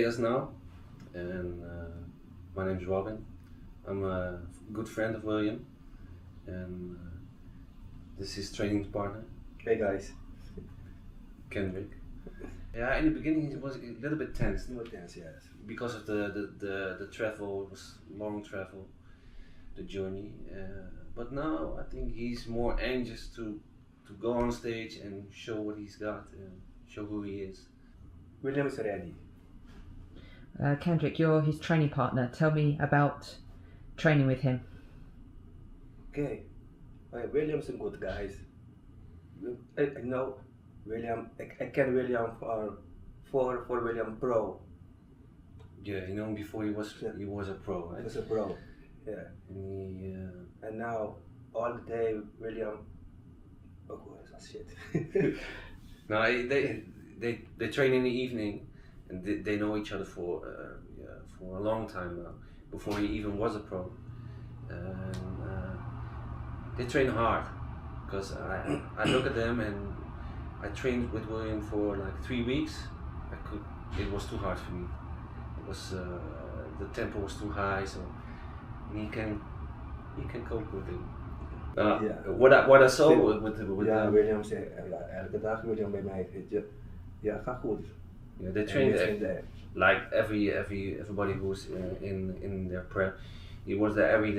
years now, and my name's Robin. I'm a good friend of William, and this is his training partner. Hey guys. Kendrick. Yeah, in the beginning it was a little bit tense. Yes. Because of the travel, it was long travel, the journey. But now I think he's more anxious to go on stage and show what he's got and show who he is. William is ready. Kendrick, you're his training partner. Tell me about training with him. Okay. William's a good guy. I know William. I can William for William Pro. Yeah, you know him before he was a pro, right? He was a pro. Yeah. And now all the day William. Oh, that's shit. No, they train in the evening, and they know each other for a long time now, before he even was a pro. And they train hard, because I look at them, and I trained with William for like 3 weeks. It was too hard for me. It was the tempo was too high, so he can cope with it. What I saw with William zei elke dag William bij mij, weet je, ja, ga goed. Yeah, they train there. Like everybody who's in their prep. He was there every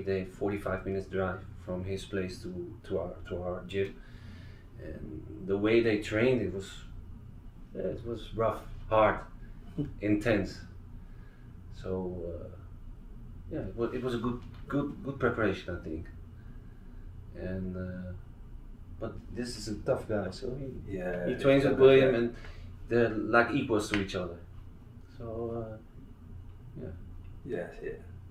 day, 45 minutes drive from his place to our gym. And the way they trained, it was rough, hard, intense. So it was a good preparation, I think. And but this is a tough guy, so he trains with William, and they're like equals to each other. So Yes.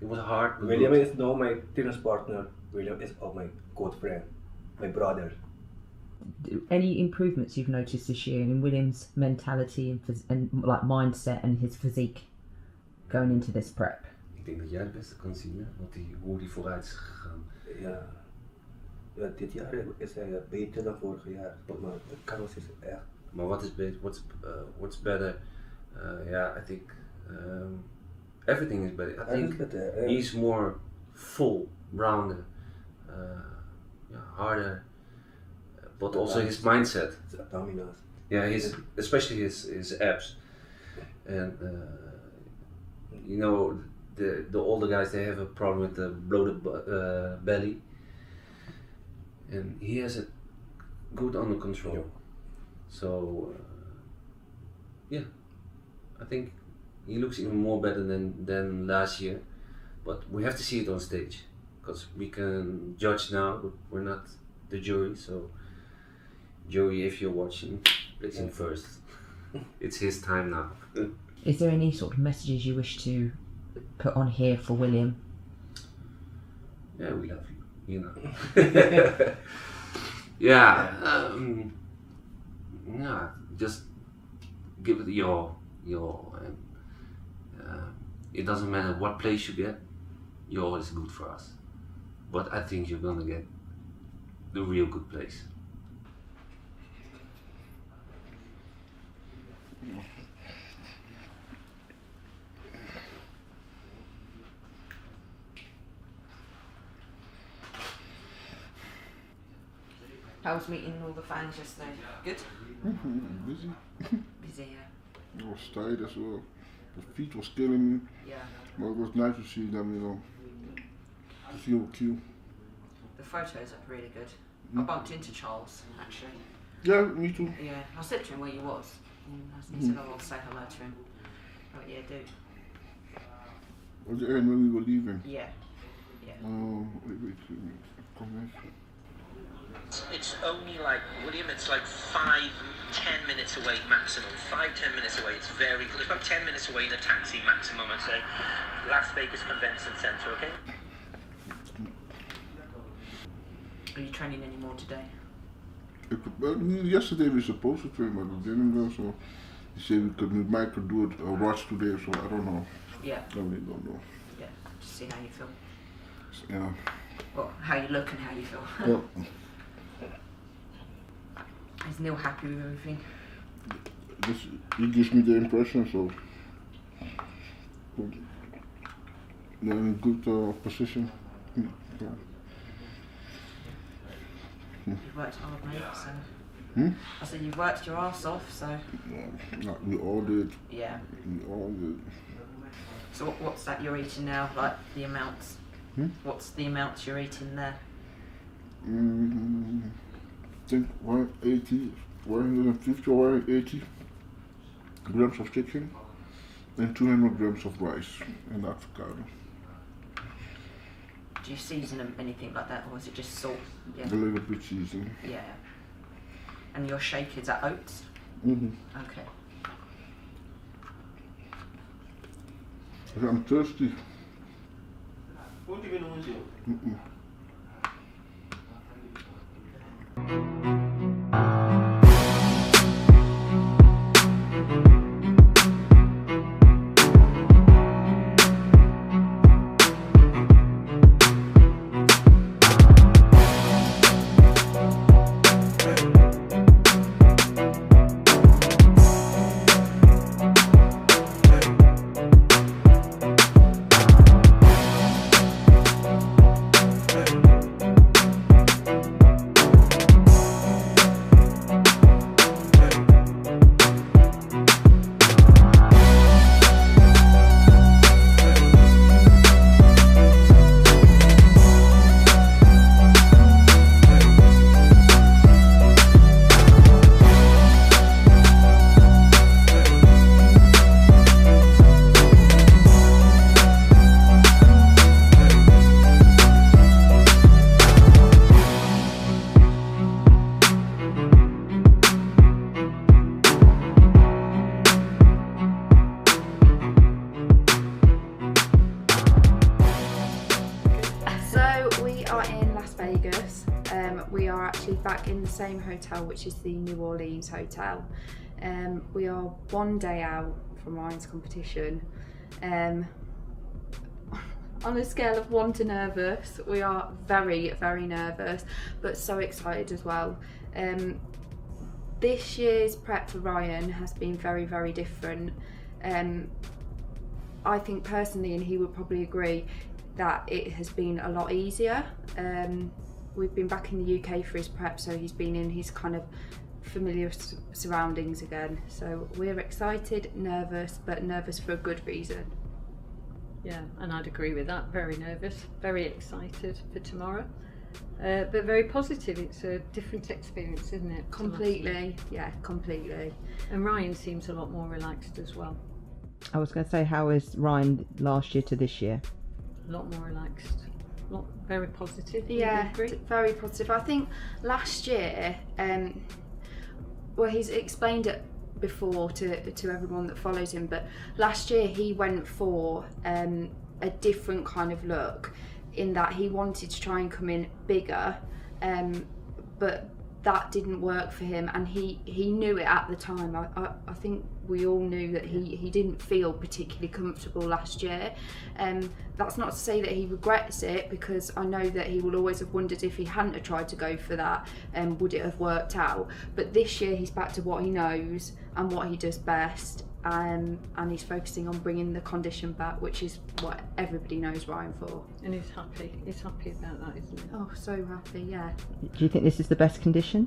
it was hard. William is now my tennis partner. William is my good friend, my brother. Any improvements you've noticed this year in William's mentality and like mindset and his physique going into this prep? Ik denk dat jij het beste kan zien, hè? Hoe die vooruit is gegaan. Ja, dit jaar is hij beter dan vorig jaar, maar de kans is echt. Maar wat is beter? What's better? I think everything is better. I think he's more full, rounded, harder, but also his mindset. Abdominals. Yeah, especially his abs, and you know the older guys, they have a problem with the bloated belly, and he has it good under control. So I think he looks even more better than last year, but we have to see it on stage, because we can judge now, but we're not the jury. So jury, if you're watching, listen first. It's his time now. Is there any sort of messages you wish to put on here for William? Yeah, we love you, you know. Just give it your and it doesn't matter what place you get, you're always good for us. But I think you're gonna get the real good place. How was meeting all the fans yesterday? Good? Busy. Busy, yeah. I was tired as well. The feet was killing me. Yeah. But it was nice to see them, you know. To see all cute. The photos are really good. I bumped into Charles, actually. Yeah, me too. Yeah, I said to him where you was. And he said, I'll say hello to him. Oh, yeah, do. Was the end when we were leaving? Yeah. Wait. Come here. It's only like, William, it's like 5-10 minutes away maximum. 5-10 minutes away, it's very close. About 10 minutes away in a taxi maximum, I'd say. Las Vegas Convention Center, okay? Are you training any more today? Yesterday we were supposed to train, but we didn't go, so he said we might could do it or watch today, so I don't know. Yeah. I really don't know. Yeah, just see how you feel. Yeah. Well, how you look and how you feel. Yeah. Is Neil happy with everything? he gives me the impression, so they're in good position. Yeah. You've worked hard, mate, so... Hmm? I said you've worked your arse off, so... No, we all did. Yeah. We all did. So what's that you're eating now, like the amounts? What's the amounts you're eating there? I think 150 or 180 grams of chicken and 200 grams of rice and avocado. Do you season them anything like that, or is it just salt? Yeah. A little bit seasoning. Yeah. And your shake, is that oats? Okay. I'm thirsty. What do you mean? We are actually back in the same hotel, which is the New Orleans hotel. We are 1 day out from Ryan's competition. On a scale of 1 to nervous, we are very, very nervous, but so excited as well. This year's prep for Ryan has been very, very different. I think personally, and he would probably agree, that it has been a lot easier. We've been back in the UK for his prep, so he's been in his kind of familiar surroundings again. So we're excited, nervous, but nervous for a good reason. Yeah, and I'd agree with that. Very nervous, very excited for tomorrow, but very positive. It's a different experience, isn't it? Completely, yeah, completely. And Ryan seems a lot more relaxed as well. I was going to say, how is Ryan last year to this year? A lot more relaxed. Very positive. Yeah, very positive. I think last year, well, he's explained it before to everyone that follows him, but last year he went for a different kind of look, in that he wanted to try and come in bigger, but that didn't work for him, and he knew it at the time. I think we all knew that he didn't feel particularly comfortable last year. That's not to say that he regrets it, because I know that he will always have wondered, if he hadn't have tried to go for that, would it have worked out. But this year he's back to what he knows and what he does best, and he's focusing on bringing the condition back, which is what everybody knows Ryan for. And he's happy about that, isn't he? Oh, so happy, yeah. Do you think this is the best condition?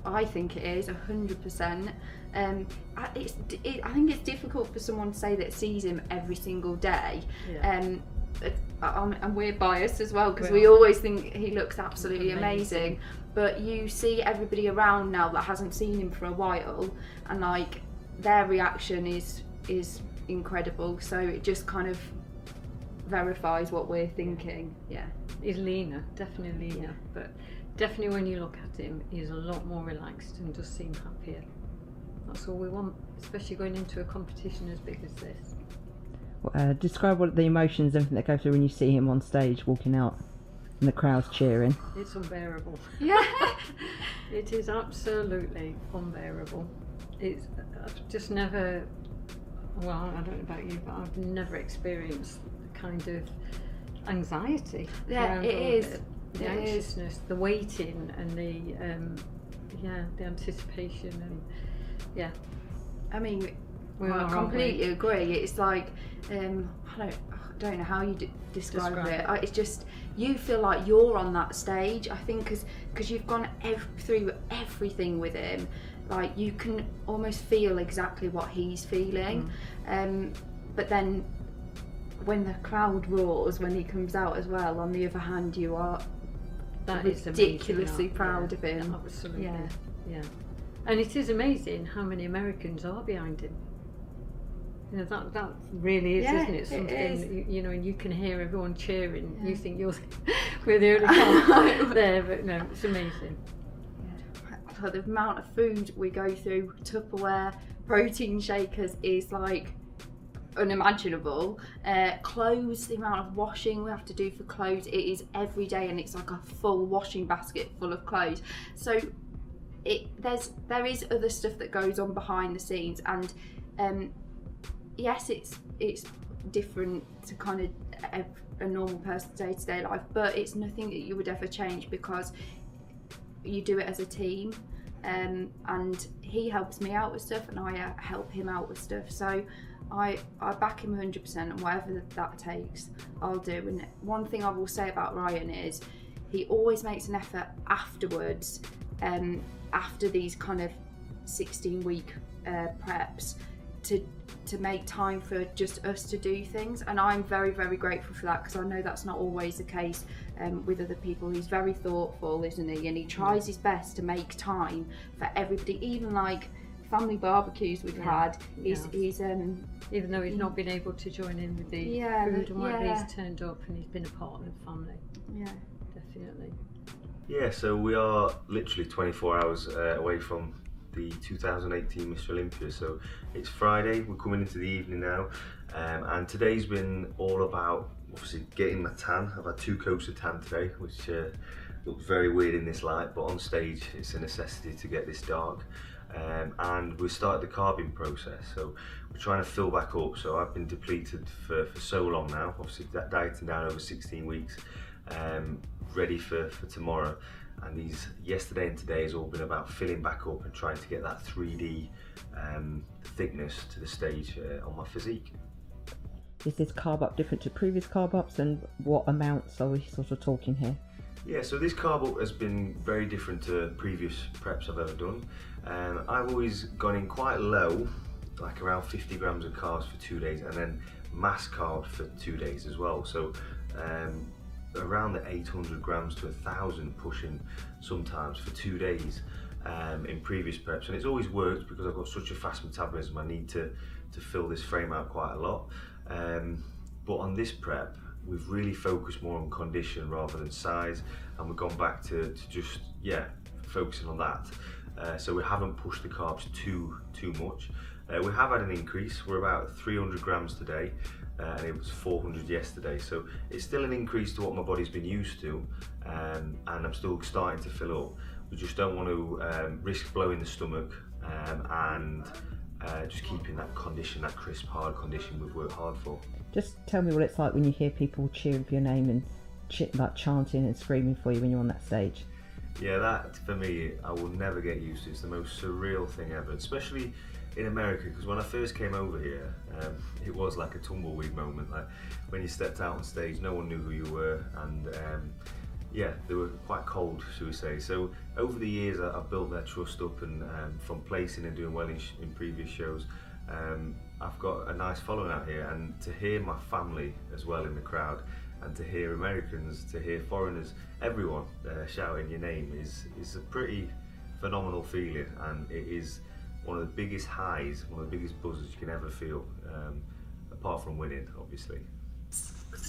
I think it is 100%. I think it's difficult for someone to say that sees him every single day. Yeah. And we're biased as well, because we always think he looks absolutely amazing. But you see everybody around now that hasn't seen him for a while, and like their reaction is incredible. So it just kind of verifies what we're thinking. Yeah. He's leaner, definitely leaner, but definitely when you look at him, he's a lot more relaxed and does seem happier. That's all we want, especially going into a competition as big as this. Describe what the emotions, everything that go through when you see him on stage walking out and the crowd's cheering. It's unbearable. Yeah. It is absolutely unbearable. I've just never, well, I don't know about you, but I've never experienced the kind of anxiety. Yeah, it is. The anxiousness, the waiting, and the anticipation, and Yeah. I mean, We I are, completely agree. It's like, I don't know how you describe it. It's just, you feel like you're on that stage. I think because you've gone through everything with him, like you can almost feel exactly what he's feeling. But then when the crowd roars when he comes out as well, on the other hand, you are ridiculously proud of him. Absolutely. Yeah. And it is amazing how many Americans are behind him. You know, that really is, isn't it? Something, it is. You know, and you can hear everyone cheering. You think we're the only ones there, but no, it's amazing. Yeah. The amount of food we go through, Tupperware, protein shakers is like unimaginable. Clothes, the amount of washing we have to do for clothes, it is every day, and it's like a full washing basket full of clothes. So there is other stuff that goes on behind the scenes, and yes, it's different to kind of a normal person's day-to-day life, but it's nothing that you would ever change because you do it as a team, and he helps me out with stuff and I help him out with stuff. So I back him 100%, and whatever that takes, I'll do. And one thing I will say about Ryan is he always makes an effort afterwards, after these kind of 16-week preps, to make time for just us to do things, and I'm very, very grateful for that, because I know that's not always the case with other people. He's very thoughtful, isn't he? And he tries his best to make time for everybody, even like family barbecues we've had. He's even though he's not been able to join in with the food and whatever, he's turned up and he's been a part of the family. Yeah, definitely. Yeah, so we are literally 24 hours away from the 2018 Mr Olympia, so it's Friday, we're coming into the evening now, and today's been all about obviously getting my tan. I've had 2 coats of tan today, which looks very weird in this light, but on stage it's a necessity to get this dark. And we started the carbing process, so we're trying to fill back up. So I've been depleted for so long now, obviously dieting down over 16 weeks, ready for tomorrow. And these yesterday and today has all been about filling back up and trying to get that 3D thickness to the stage on my physique. Is this carb up different to previous carb ups, and what amounts are we sort of talking here? Yeah, so this carb up has been very different to previous preps I've ever done. I've always gone in quite low, like around 50 grams of carbs for 2 days, and then mass carb for 2 days as well. So around the 800 grams to 1,000 pushing sometimes for 2 days in previous preps, and it's always worked because I've got such a fast metabolism. I need to fill this frame out quite a lot, but on this prep we've really focused more on condition rather than size, and we've gone back to just focusing on that. So we haven't pushed the carbs too much. We have had an increase. We're about 300 grams today, and it was 400 yesterday. So it's still an increase to what my body's been used to, and I'm still starting to fill up. We just don't want to risk blowing the stomach, and just keeping that condition, that crisp, hard condition we've worked hard for. Just tell me what it's like when you hear people cheering for your name and like chanting and screaming for you when you're on that stage. Yeah, that for me, I will never get used to. It's the most surreal thing ever, especially in America, because when I first came over here, it was like a tumbleweed moment. Like when you stepped out on stage, no one knew who you were, and they were quite cold, should we say. So over the years, I've built their trust up, and from placing and doing well in previous shows, I've got a nice following out here. And to hear my family as well in the crowd, and to hear Americans, to hear foreigners, everyone shouting your name is a pretty phenomenal feeling, and it is one of the biggest highs, one of the biggest buzzes you can ever feel, apart from winning, obviously.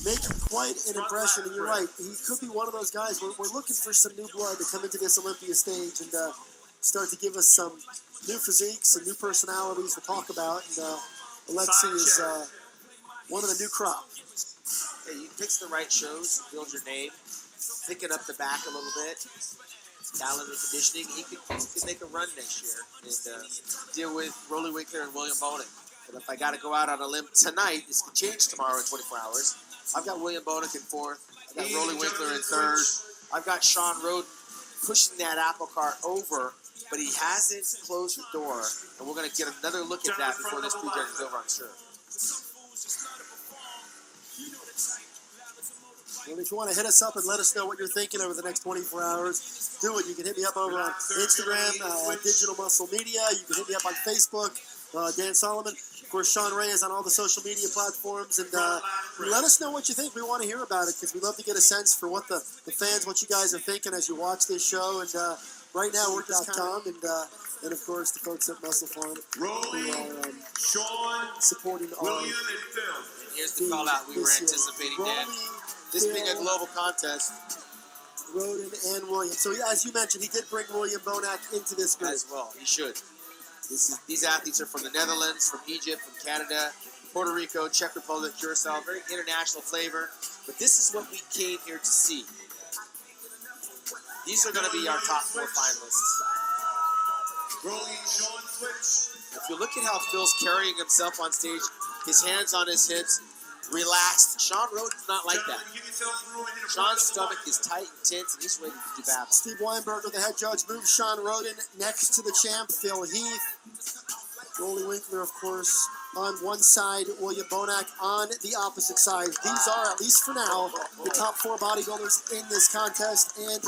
Making quite an impression, and you're right, he could be one of those guys. We're looking for some new blood to come into this Olympia stage and start to give us some new physiques, some new personalities to talk about, and Alexi is one of the new crop. Hey, he picks the right shows, build your name, thicken up the back a little bit, dial in the conditioning. He could make a run next year and deal with Rolly Winkler and William Bonac. But if I got to go out on a limb tonight, this could change tomorrow in 24 hours. I've got William Bonac in 4th. I've got Rolly Winkler in 3rd. I've got Sean Roden pushing that apple cart over but he hasn't closed the door, and we're going to get another look at that before this PreJudging is over, I'm sure. Well, if you want to hit us up and let us know what you're thinking over the next 24 hours, do it. You can hit me up over on Instagram, Digital Muscle Media. You can hit me up on Facebook, Dan Solomon. Of course, Sean Ray is on all the social media platforms. And let us know what you think. We want to hear about it because we love to get a sense for what the fans, what you guys are thinking as you watch this show. And right now, we're .com and of course, the folks at Muscle Farm who are supporting our. Here's the call out we were anticipating, Dan. This being a global contest. Roden and William. So as you mentioned, he did bring William Bonac into this group. As well, he should. These athletes are from the Netherlands, from Egypt, from Canada, Puerto Rico, Czech Republic, Curacao, very international flavor. But this is what we came here to see. These are going to be our top 4 finalists. If you look at how Phil's carrying himself on stage, his hands on his hips, relaxed. Sean Roden's not like that. Sean's stomach is tight and tense, and he's ready to do battle. Steve Weinberger, the head judge, moves Sean Roden next to the champ, Phil Heath. Rolly Winkler, of course, on one side, William Bonac on the opposite side. These are, at least for now, the top 4 bodybuilders in this contest and in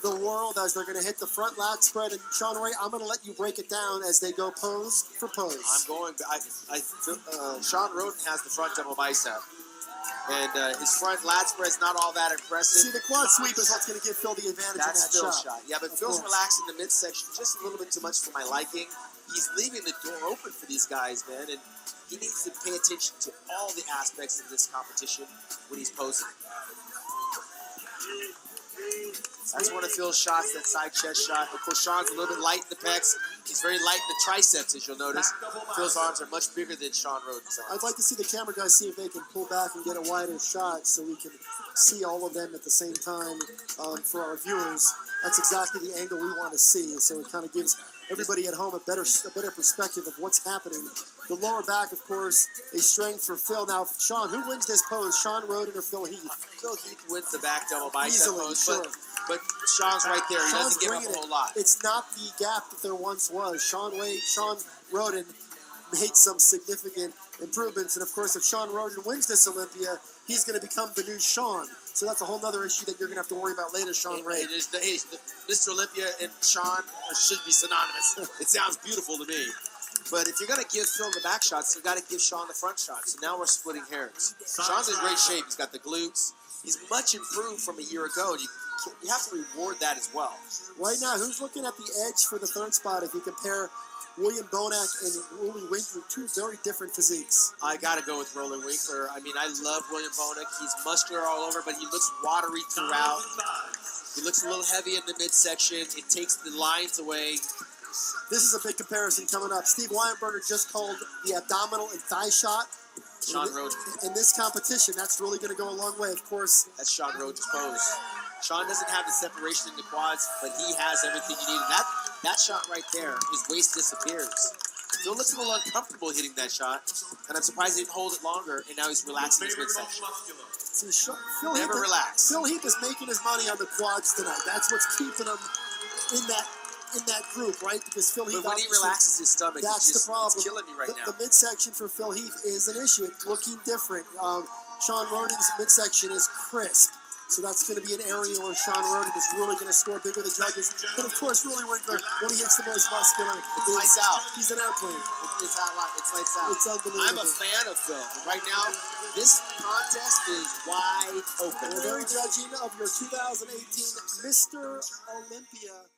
the world as they're going to hit the front lat spread. And Sean Ray, I'm going to let you break it down as they go pose for pose. I'm going. Sean Roden has the front double bicep. And his front lat spread is not all that impressive. See, the quad sweep is what's going to give Phil the advantage in that Phil's shot. Yeah, but Phil's relaxing the midsection just a little bit too much for my liking. He's leaving the door open for these guys, man, and he needs to pay attention to all the aspects of this competition when he's posing. That's one of Phil's shots, that side chest shot. Of course, Sean's a little bit light in the pecs. He's very light in the triceps, as you'll notice. Phil's arms are much bigger than Sean Roden's arms. I'd like to see the camera guys see if they can pull back and get a wider shot so we can see all of them at the same time for our viewers. That's exactly the angle we want to see. So it kind of gives everybody at home a better perspective of what's happening. The lower back, of course, a strength for Phil. Now, Sean, who wins this pose, Sean Roden or Phil Heath? Phil Heath wins the back double bicep pose, sure. But Sean's right there. He doesn't give up a whole lot. It's not the gap that there once was. Sean Roden made some significant improvements. And, of course, if Sean Roden wins this Olympia, he's going to become the new Sean. So that's a whole other issue that you're going to have to worry about later, Sean Ray. Mr. Olympia and Sean should be synonymous. It sounds beautiful to me. But if you're going to give Phil the back shots, you've got to give Sean the front shots. So now we're splitting hairs. Sean's in great shape. He's got the glutes. He's much improved from a year ago. You have to reward that as well. Right now, who's looking at the edge for the third spot if you compare William Bonac and Rolly Winkler, 2 very different physiques? I got to go with Rolly Winkler. I mean, I love William Bonac. He's muscular all over, but he looks watery throughout. He looks a little heavy in the midsection. It takes the lines away. This is a big comparison coming up. Steve Weinberger just called the abdominal and thigh shot. Sean Roden. In this competition, that's really going to go a long way, of course. That's Sean Roden's pose. Sean doesn't have the separation in the quads, but he has everything you need. And that shot right there, his waist disappears. Phil looks a little uncomfortable hitting that shot, and I'm surprised he didn't hold it longer, and now he's relaxing his midsection. See, Phil never relax. Phil Heath is making his money on the quads tonight. That's what's keeping him in that group, right? Because Phil Heath, but when he relaxes his stomach, that's the problem. It's killing me right now. The midsection for Phil Heath is an issue. It's looking different. Sean Roden's midsection is crisp. So that's going to be an area where Sean Roden is really going to score big with the judges. But of course, Rolly Winkler, when he hits the most muscular, it's lights out. He's an airplane. It's lights out. It's unbelievable. I'm a fan of Phil. Right now, this contest is wide open. We're very judging of your 2018 Mr. Olympia.